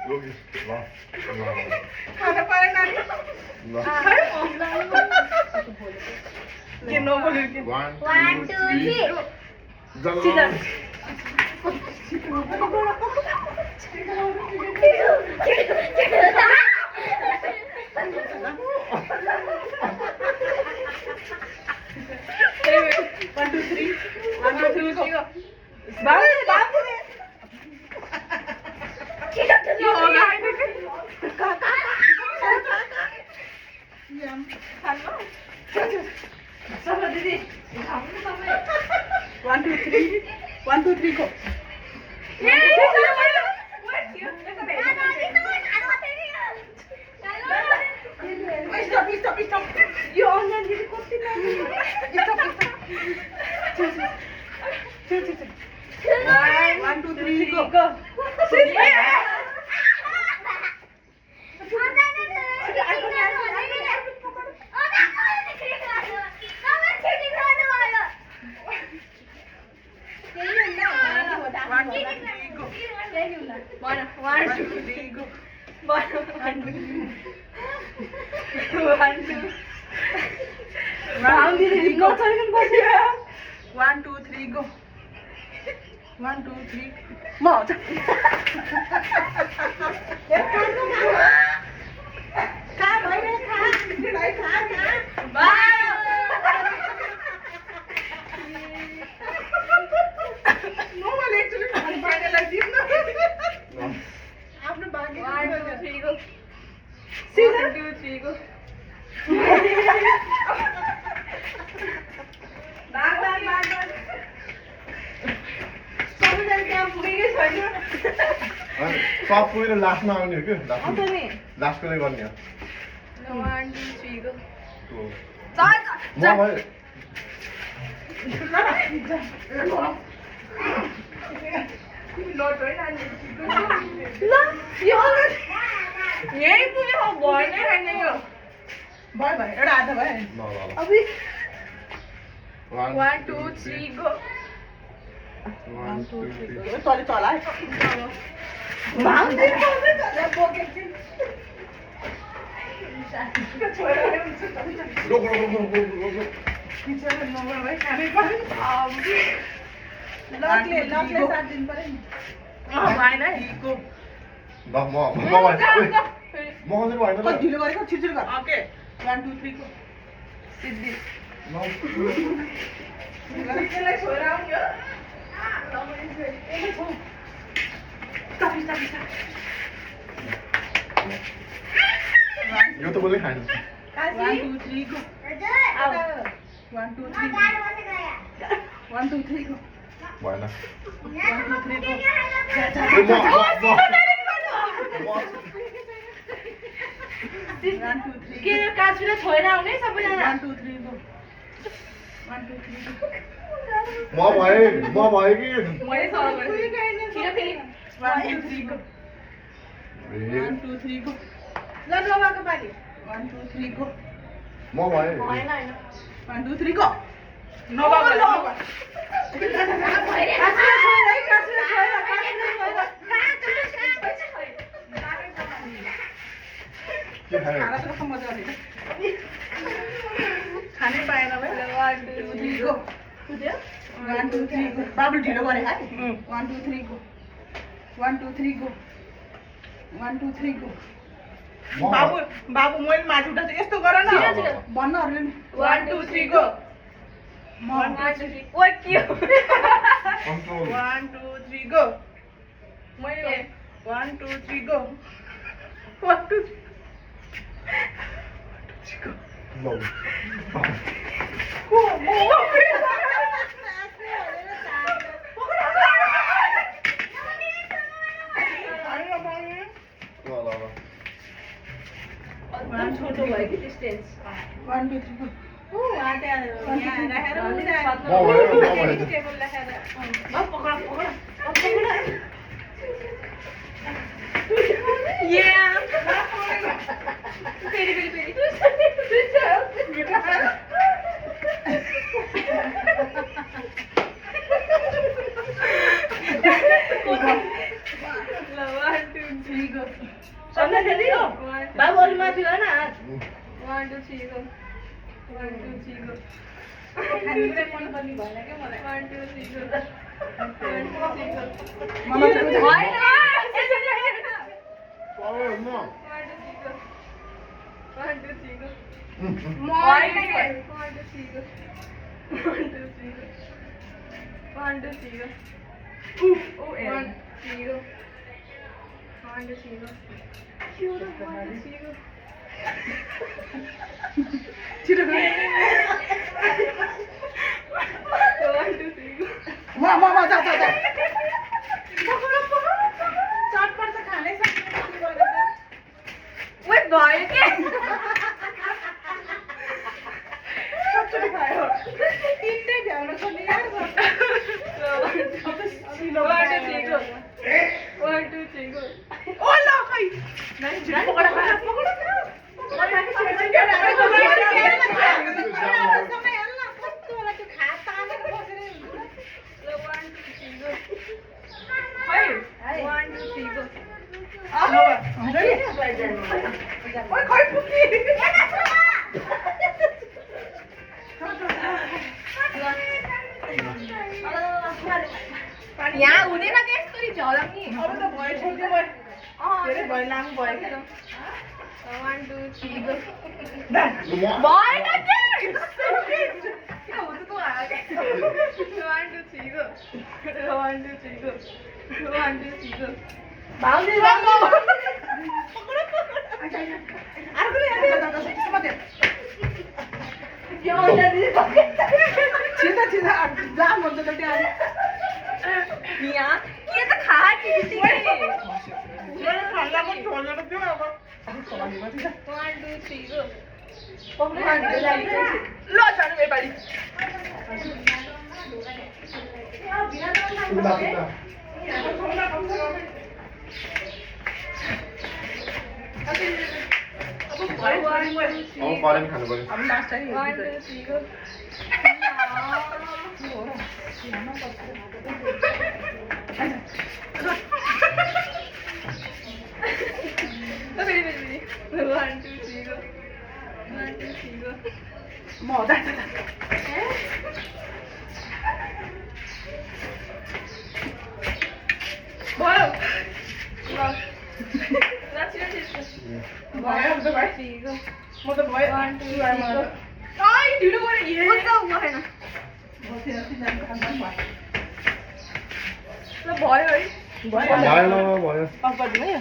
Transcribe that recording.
여기 와. खाना पाए ना ये नो बोले कि 1 1 2 3 3 1 2 3 1 2 3 go बाप रे चलो दीदी 1 2 3 1 2 3 go stop you online didi korte na stop चल 1 2 3 go Round didi go chalikan basiya 1 2 3 go 1 2 3 म आउँछ खा भइरे खा नोर्मल एक्चुअली खानु पाएनलाई दिउँ न आफ्नो भाग्य 1 2 3 go 1 2 3 go सब पुगेर लास्टमा आउने हो कि लास्टको गर्ने हो 1 2 3 go म भयो यही पुग्यो भएन खाने यो भयो भयो एउटा आधा भयो ल अबि 1 1 2 3 go 1 2 3 तले चला भाङ दिन पाउँदै चला बोकेको गो किचन नम्बर भाइ खाने पर्यो लकले साथ दिनु पर्यो नि भएन है ल म कसरी भएन कति ढिलो गरेको छिटो गर ओके 1 2 3 को सिद्धि त्यसलाई छोएर आउनु यो त बोले खाएन 1 2 3 को 1 2 3 1 2 3 को भएन 1 2 3 को के काजुले छोएर आउने सबैजना 1 2 3 को 1 2 3 को म भए कि मैले सल्भ गरेँ छिटो फेरि 1 2 3 को 1 2 3 को ल नबाको पाली 1 2 3 को म भए हैन हैन 1 2 3 को नबाको खाने पाएन भाइ 1 2 3 को 1 2 3 को बाबु ढिलो गरे है 1 2 3 को 1 2 3 को 1 2 3 को बाबु मैले माथि उठा यस्तो गर न भन्नहरुले 1 2 3 को 1 2 3 ओ के 1 2 3 को मैले 1 2 3 को 1 2 ल छोटो भयो कि डिस्टेन्स 1 2 3 को आते यहाँ राखेर उनी टेबल राखेर पकड फेरि 1 2 3 go 1 2 3 go खानेकुरा मन पर्ने भएन क्या मलाई 1 2 3 go 1 2 3 go मलाई त होइन पावर म 1 2 3 go 1 2 3 go म होइन 1 2 3 go 1 2 3 go 1 2 3 go ओ 1 3 go 1 2 3 go 1 2 3 go छिटो गर 1 2 3 go म जा चटपट त खानै सक्दैन Wait, boy, के? सबैले खायो तिनटै भ्याउन खोज्ने यार One, two, three, go. ओ ल खै नानी छिटो पकड One, two, three, go. One, two, three, go. यहाँ हुँदैन के यसरी झलक्ने अरू त भयो छोड्दै भयो धेरै भयो लामो भयो क्या 1 2 3 go म भएन के किन हुन्छ त 1 2 3 go 1 2 3 go 1 2 3 go भाउजू अर्कोले छिटो जाम हुन्छ त त्यहाँ यहाँ के त खा कि खाल्दा पनि छोडेर त्यो अब 1 2 3 go ल जानु नेपाली अब परेन खानु पर्यो अब लास्ट है 1 2 3 go Wait. 1 2 3 go 1 2 3 go म जा भयो ल भयो अब त भाइ 3 go म त भयो 1 2 3 go ai ढिलो गरे भएन ल भयो है भयो भयो अफ गरिदिनु है